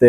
ਤੇ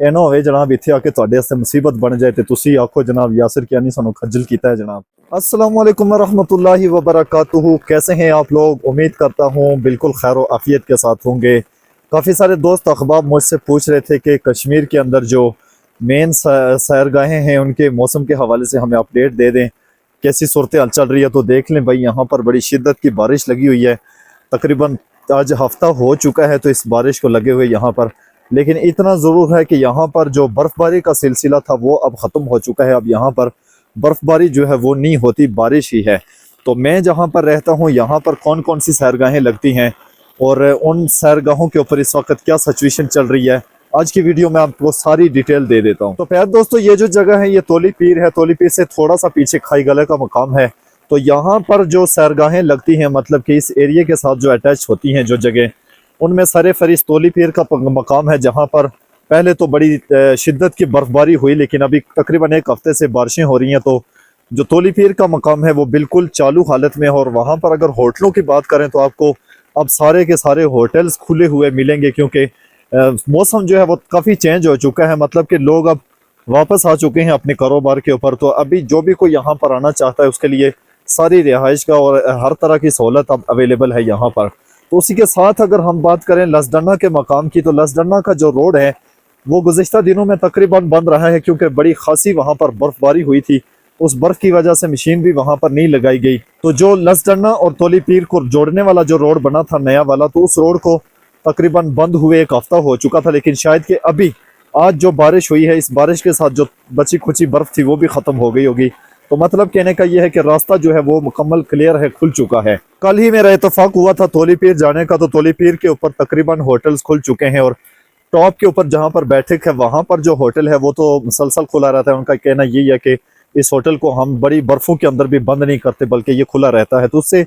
ਇਹ ਨਾ ਹੋਵੇ जनाब ਇੱਥੇ ਆ ਕੇ ਤੁਹਾਡੇ ਵਾਸਤੇ ਮੁਸੀਬਤ ਬਣ ਜਾਏ ਤੇ ਤੁਸੀਂ ਆਖੋ जनाब यासिर कियानी ਸਾਨੂੰ खज्जल ਕੀਤਾ है जनाब। अस्सलाम वालेकुम रहमतुल्लाहि व बरकातुहू। कैसे हैं आप लोग? उम्मीद करता हूँ बिल्कुल खैर आफियत के साथ होंगे। काफ़ी सारे दोस्त अखबार मुझसे पूछ रहे थे कि कश्मीर के अंदर जो मेन सैरगाहें हैं उनके मौसम के हवाले से हमें अपडेट दे दें, कैसी सूरत हाल चल रही है। तो देख लें भाई, यहाँ पर बड़ी शिद्दत की बारिश लगी हुई है। तकरीबन आज हफ्ता हो चुका है तो इस बारिश को लगे हुए यहाँ पर, लेकिन इतना ज़रूर है कि यहाँ पर जो बर्फ़बारी का सिलसिला था वो अब ख़त्म हो चुका है। अब यहाँ पर बर्फ़बारी जो है वो नहीं होती, बारिश ही है। तो मैं जहाँ पर रहता हूँ यहाँ पर कौन कौन सी सैरगाहें लगती हैं और उन सैरगाहों के ऊपर इस वक्त क्या सिचुएशन चल रही है, आज की वीडियो में आपको सारी डिटेल दे देता हूँ। तो प्यार दोस्तों, ये जो जगह है ये तोली पीर है। तोली पीर से थोड़ा सा पीछे खाई गले का मकाम है। तो यहाँ पर जो सैरगाहें लगती हैं, मतलब कि इस एरिया के साथ जो अटैच होती हैं जो जगह, उनमें सरे फरिश्त तोली पीर का मकाम है, जहाँ पर पहले तो बड़ी शिद्दत की बर्फ़बारी हुई, लेकिन अभी तकरीबन एक हफ्ते से बारिशें हो रही हैं। तो जो तोली पीर का मकाम है वो बिल्कुल चालू हालत में है। और वहाँ पर अगर होटलों की बात करें तो आपको अब सारे के सारे होटल्स खुले हुए मिलेंगे, क्योंकि मौसम जो है वो काफ़ी चेंज हो चुका है। मतलब कि लोग अब वापस आ चुके हैं अपने कारोबार के ऊपर। तो अभी जो भी कोई यहाँ पर आना चाहता है उसके लिए सारी रिहाइश का और हर तरह की सहूलत अब अवेलेबल है यहाँ पर। तो उसी के साथ अगर हम बात करें लसडन्ना के मकाम की, तो लसडन्ना का जो रोड है वो गुज़िश्ता दिनों में तकरीबन बंद रहा है, क्योंकि बड़ी खासी वहाँ पर बर्फ़बारी हुई थी। उस बर्फ़ की वजह से मशीन भी वहाँ पर नहीं लगाई गई। तो जो लसडन्ना और तोली पीर को जोड़ने वाला जो रोड बना था नया वाला, तो उस रोड को तकरीबन बंद हुए एक हफ्ता हो चुका था। लेकिन शायद कि अभी आज जो बारिश हुई है, इस बारिश के साथ जो बची खुची बर्फ़ थी वो भी ख़त्म हो गई होगी। तो मतलब कहने का ये है कि रास्ता जो है वो मुकम्मल क्लियर है, खुल चुका है। कल ही मेरा इत्तेफाक हुआ था तोली पीर जाने का, तो तोली पीर के ऊपर तकरीबन होटल्स खुल चुके हैं। और टॉप के ऊपर जहाँ पर बैठक है वहाँ पर जो होटल है वो तो मुसलसल खुला रहता है। उनका कहना यही है कि इस होटल को हम बड़ी बर्फ़ों के अंदर भी बंद नहीं करते, बल्कि ये खुला रहता है। तो उससे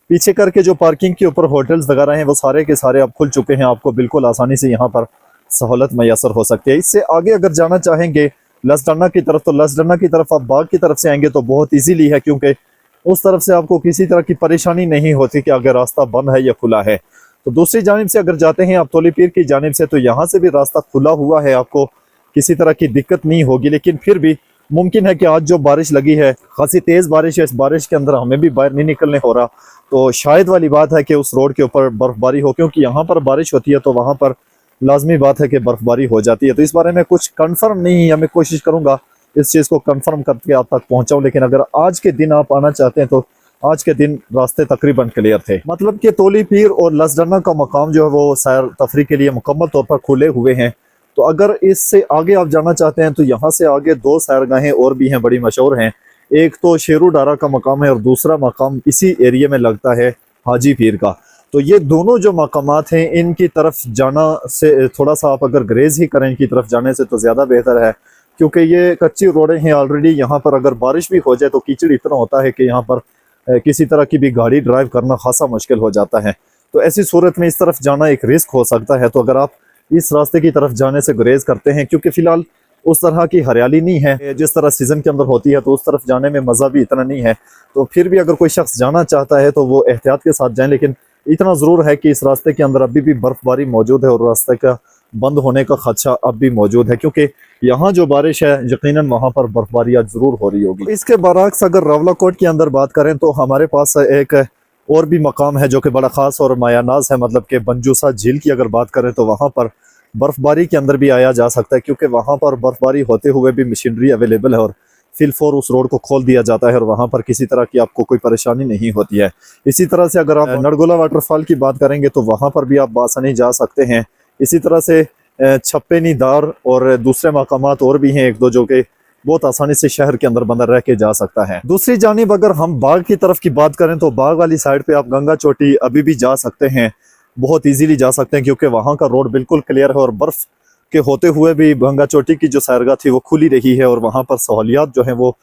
पीछे करके जो पार्किंग के ऊपर होटल्स वगैरह हैं वो सारे के सारे अब खुल चुके हैं। आपको बिल्कुल आसानी से यहाँ पर सहूलत मैसर हो सकती है। इससे आगे अगर जाना चाहेंगे लसडन्ना की तरफ, तो लसडन्ना की तरफ आप बाग की तरफ से आएंगे तो बहुत इजीली है, क्योंकि उस तरफ से आपको किसी तरह की परेशानी नहीं होती कि अगर रास्ता बंद है या खुला है। तो दूसरी जानिब से अगर जाते हैं आप तोली पीर की जानिब से, तो यहाँ से भी रास्ता खुला हुआ है, आपको किसी तरह की दिक्कत नहीं होगी। लेकिन फिर भी मुमकिन है कि आज जो बारिश लगी है, खासी तेज़ बारिश है, इस बारिश के अंदर हमें भी बाहर नहीं निकलने हो रहा। तो शायद वाली बात है कि उस रोड के ऊपर बर्फ़बारी हो, क्योंकि यहाँ पर बारिश होती है तो वहाँ पर लाजमी बात है कि बर्फ़बारी हो जाती है। तो इस बारे में कुछ कंफर्म नहीं है, मैं कोशिश करूंगा इस चीज़ को कंफर्म करके आप तक पहुंचाऊं। लेकिन अगर आज के दिन आप आना चाहते हैं तो आज के दिन रास्ते तकरीबन क्लियर थे। मतलब कि तोली पीर और लसडन्ना का मकाम जो है वो सैर तफरी के लिए मुकम्मल तौर पर खुले हुए हैं। तो अगर इससे आगे आप जाना चाहते हैं तो यहाँ से आगे दो सैरगाहें और भी हैं, बड़ी मशहूर हैं। एक तो शेरू डारा का मकाम है और दूसरा मकाम इसी एरिया में लगता है हाजी पीर का। तो ये दोनों जो मकामात हैं इनकी तरफ जाना से थोड़ा सा आप अगर ग्रेज ही करें इनकी तरफ जाने से तो ज़्यादा बेहतर है, क्योंकि ये कच्ची रोडें हैं ऑलरेडी। यहाँ पर अगर बारिश भी हो जाए तो कीचड़ इतना होता है कि यहाँ पर किसी तरह की भी गाड़ी ड्राइव करना खासा मुश्किल हो जाता है। तो ऐसी सूरत में इस तरफ जाना एक रिस्क हो सकता है। तो अगर आप इस रास्ते की तरफ जाने से गुरेज करते हैं, क्योंकि फ़िलहाल उस तरह की हरियाली नहीं है जिस तरह सीज़न के अंदर होती है, तो उस तरफ जाने में मज़ा भी इतना नहीं है। तो फिर भी अगर कोई शख्स जाना चाहता है तो वो एहतियात के साथ जाएँ। लेकिन इतना ज़रूर है कि इस रास्ते के अंदर अभी भी बर्फ़बारी मौजूद है और रास्ते का बंद होने का खदशा अब भी मौजूद है, क्योंकि यहाँ जो बारिश है यकीनन वहाँ पर बर्फ़बारी आज ज़रूर हो रही होगी। इसके बरअक्स अगर रावलाकोट की अंदर बात करें तो हमारे पास एक और भी मकाम है जो कि बड़ा ख़ास और मायानाज है। मतलब कि बंजूसा झील की अगर बात करें तो वहाँ पर बर्फ़बारी के अंदर भी आया जा सकता है, क्योंकि वहाँ पर बर्फ़बारी होते हुए भी मशीनरी अवेलेबल है और फिलफोर उस रोड को खोल दिया जाता है और वहाँ पर किसी तरह की आपको कोई परेशानी नहीं होती है। इसी तरह से अगर आप नड़गोला वाटरफॉल की बात करेंगे तो वहाँ पर भी आप बासानी जा सकते हैं। इसी तरह से छप्पेनी दार और दूसरे मकामात और भी हैं एक दो, जो कि बहुत आसानी से शहर के अंदर बंदर रह के जा सकता है। दूसरी जानिब अगर हम बाग की तरफ की बात करें तो बाग वाली साइड पे आप गंगा चोटी अभी भी जा सकते हैं, बहुत इजीली जा सकते हैं, क्योंकि वहाँ का रोड बिल्कुल क्लियर है और बर्फ़ के होते हुए भी गंगा चोटी की जो सैरगाह थी वो खुली रही है। और वहाँ पर सहूलियात जो है वो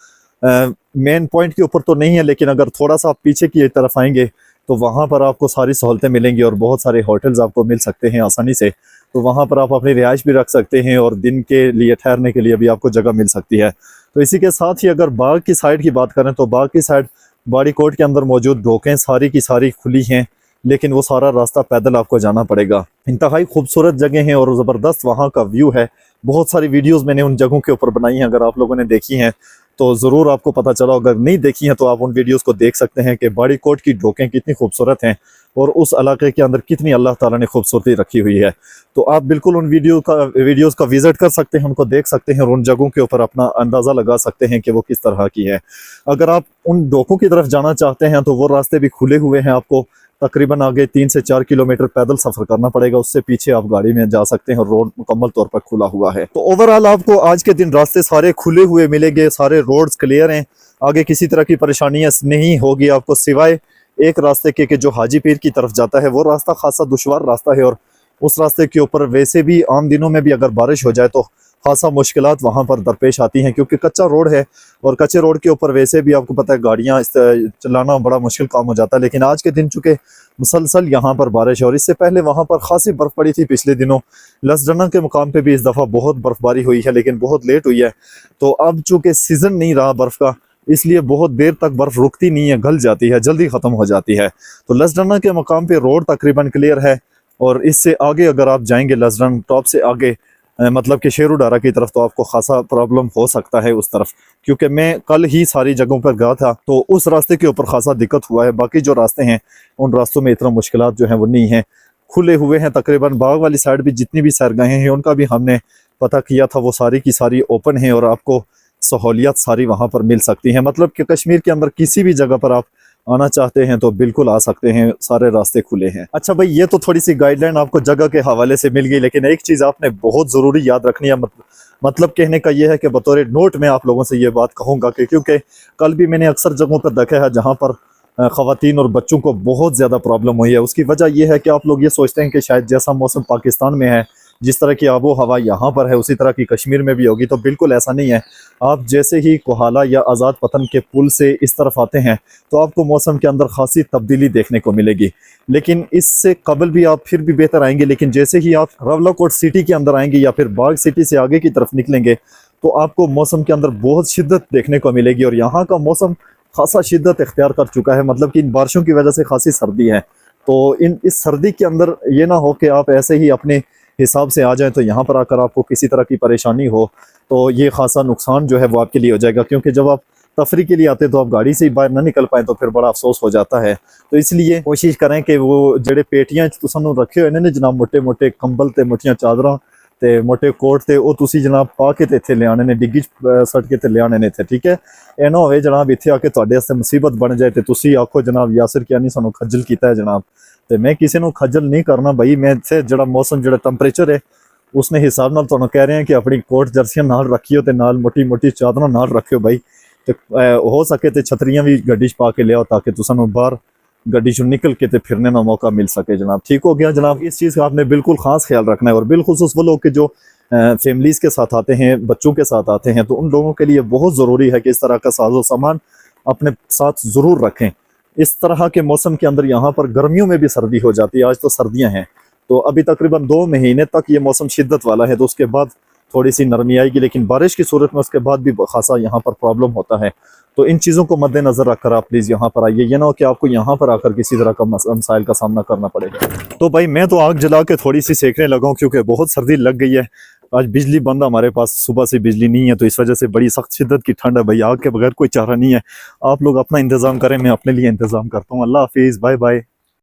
मेन पॉइंट के ऊपर तो नहीं है, लेकिन अगर थोड़ा सा आप पीछे की तरफ आएंगे तो वहाँ पर आपको सारी सहूलतें मिलेंगी और बहुत सारे होटल्स आपको मिल सकते हैं आसानी से। तो वहाँ पर आप अपनी रिहाइश भी रख सकते हैं और दिन के लिए ठहरने के लिए भी आपको जगह मिल सकती है। तो इसी के साथ ही अगर बाग की साइड की बात करें तो बाग की साइड बाड़ी कोट के अंदर मौजूद डोकें सारी की सारी खुली हैं, लेकिन वो सारा रास्ता पैदल आपको जाना पड़ेगा। इंतहाई खूबसूरत जगह है और ज़बरदस्त वहाँ का व्यू है। बहुत सारी वीडियोस मैंने उन जगहों के ऊपर बनाई हैं, अगर आप लोगों ने देखी हैं तो ज़रूर आपको पता चला। अगर नहीं देखी हैं तो आप उन वीडियोस को देख सकते हैं कि बाड़ी कोट की डोकें कितनी खूबसूरत हैं और उस इलाके के अंदर कितनी अल्लाह ताला ने खूबसूरती रखी हुई है। तो आप बिल्कुल उन वीडियोस का विज़िट कर सकते हैं, उनको देख सकते हैं और उन जगहों के ऊपर अपना अंदाज़ा लगा सकते हैं कि वो किस तरह की है। अगर आप उन डोकों की तरफ जाना चाहते हैं तो वो रास्ते भी खुले हुए हैं, आपको तकरीबन आगे 3 से 4 किलोमीटर पैदल सफ़र करना पड़ेगा, उससे पीछे आप गाड़ी में जा सकते हैं और रोड मुकम्मल तौर पर खुला हुआ है। तो ओवरऑल आपको आज के दिन रास्ते सारे खुले हुए मिलेंगे, सारे रोड्स क्लियर हैं, आगे किसी तरह की परेशानियां नहीं होगी आपको, सिवाय एक रास्ते के जो हाजी पीर की तरफ जाता है वो रास्ता खासा दुश्वार रास्ता है और उस रास्ते के ऊपर वैसे भी आम दिनों में भी अगर बारिश हो जाए तो खासा मुश्किलात वहाँ पर दरपेश आती हैं, क्योंकि कच्चा रोड है और कच्चे रोड के ऊपर वैसे भी आपको पता है गाड़ियाँ चलाना बड़ा मुश्किल काम हो जाता है। लेकिन आज के दिन चूँकि मुसलसल यहाँ पर बारिश है और इससे पहले वहाँ पर खासी बर्फ़ पड़ी थी पिछले दिनों, लसडना के मुकाम पे भी इस दफ़ा बहुत बर्फ़बारी हुई है, लेकिन बहुत लेट हुई है। तो अब चूँकि सीज़न नहीं रहा बर्फ़ का, इसलिए बहुत देर तक बर्फ़ रुकती नहीं है, गल जाती है, जल्दी ख़त्म हो जाती है। तो लसडना के मुकाम पे रोड तकरीबन क्लियर है और इससे आगे अगर आप जाएंगे लसडन टॉप से आगे मतलब कि शेरू डारा की तरफ, तो आपको खासा प्रॉब्लम हो सकता है उस तरफ, क्योंकि मैं कल ही सारी जगहों पर गया था तो उस रास्ते के ऊपर खासा दिक्कत हुआ है। बाकी जो रास्ते हैं उन रास्तों में इतना मुश्किलात जो हैं वो नहीं हैं, खुले हुए हैं। तकरीबन बाग वाली साइड भी जितनी भी सैरगाहें हैं उनका भी हमने पता किया था, वो सारी की सारी ओपन हैं और आपको सहूलियत सारी वहाँ पर मिल सकती हैं। मतलब कि कश्मीर के अंदर किसी भी जगह पर आप आना चाहते हैं तो बिल्कुल आ सकते हैं, सारे रास्ते खुले हैं। अच्छा भाई, ये तो थोड़ी सी गाइडलाइन आपको जगह के हवाले से मिल गई, लेकिन एक चीज़ आपने बहुत ज़रूरी याद रखनी है। मतलब कहने का ये है कि बतौर नोट में आप लोगों से ये बात कहूँगा कि क्योंकि कल भी मैंने अक्सर जगहों पर देखा है जहाँ पर ख़वातीन और बच्चों को बहुत ज़्यादा प्रॉब्लम हुई है। उसकी वजह यह है कि आप लोग ये सोचते हैं कि शायद जैसा मौसम पाकिस्तान में है, जिस तरह की आबो हवा यहाँ पर है, उसी तरह की कश्मीर में भी होगी, तो बिल्कुल ऐसा नहीं है। आप जैसे ही कोहाला या आज़ाद पतन के पुल से इस तरफ आते हैं तो आपको मौसम के अंदर खासी तब्दीली देखने को मिलेगी, लेकिन इससे कबल भी आप फिर भी बेहतर आएंगे। लेकिन जैसे ही आप रावलाकोट सिटी के अंदर आएंगे या फिर बाग सिटी से आगे की तरफ निकलेंगे तो आपको मौसम के अंदर बहुत शिद्दत देखने को मिलेगी और यहाँ का मौसम खासा शिद्दत इख्तियार कर चुका है। मतलब कि इन बारिशों की वजह से खासी सर्दी है, तो इस सर्दी के अंदर ये ना हो कि आप ऐसे ही अपने हिसाब से आ जाए तो यहाँ पर आकर आपको किसी तरह की परेशानी हो, तो ये खासा नुकसान जो है वो आपके लिए हो जाएगा। क्योंकि जब आप तफरी के लिए आते तो आप गाड़ी से ही बाहर ना निकल पाए तो फिर बड़ा अफसोस हो जाता है। तो इसलिए कोशिश करें कि वो जेडे पेटियां तुसानू रखे हुए ने जनाब, मोटे मोटे कंबल ते मोटियां चादरां ते मोटे कोट ते वो तुसी जनाब पा के ते इत्थे ले आने ने, डिग्गी सट के ते ले आने ने इत्थे, ठीक है। ये ना होवे जनाब इत्थे आके तुहाडे वास्ते मुसीबत बन जाए ते तुसी आखो जनाब यासिर क्या नहीं सानू खज्जल कीता है जनाब। तो मैं किसी को खज्जल नहीं करना भाई, मैं इत्थे जड़ा मौसम जड़ा टैंपरेचर है उसने हिसाब नाल तुहानू कह रहे हैं कि अपनी कोट जर्सियां नाल रखियो ते नाल मोटी मोटी चादरां नाल रखियो भाई। तो हो सके तो छतरियां भी गड्डी च पा के ले आओ ताकि तुसानू बाहर गड्डी चो निकल के ते फिरने का मौका मिल सके जनाब। ठीक हो गया जनाब, इस चीज़ का आपने बिल्कुल खास ख्याल रखना है। और बिलखुसूस वो लोग के जो फैमिलीज़ के साथ आते हैं, बच्चों के साथ आते हैं, तो उन लोगों के लिए बहुत ज़रूरी है कि इस तरह का साजो सामान अपने साथ ज़रूर रखें। इस तरह के मौसम के अंदर यहाँ पर गर्मियों में भी सर्दी हो जाती है, आज तो सर्दियाँ हैं, तो अभी तकरीबन 2 महीने तक ये मौसम शिद्दत वाला है, तो उसके बाद थोड़ी सी नरमी आएगी, लेकिन बारिश की सूरत में उसके बाद भी खासा यहाँ पर प्रॉब्लम होता है। तो इन चीज़ों को मद्देनज़र रखकर आप प्लीज़ यहाँ पर आइए, ये ना हो कि आपको यहाँ पर आकर किसी तरह का मसाइल का सामना करना पड़ेगा। तो भाई मैं तो आग जला के थोड़ी सी सेकने लगा हूँ क्योंकि बहुत सर्दी लग गई है। आज बिजली बंद, हमारे पास सुबह से बिजली नहीं है, तो इस वजह से बड़ी सख्त शिद्दत की ठंड है भाई। आग के बगैर कोई चारा नहीं है। आप लोग अपना इंतज़ाम करें, मैं अपने लिए इंतज़ाम करता हूँ। अल्लाह हाफिज़, बाय बाय।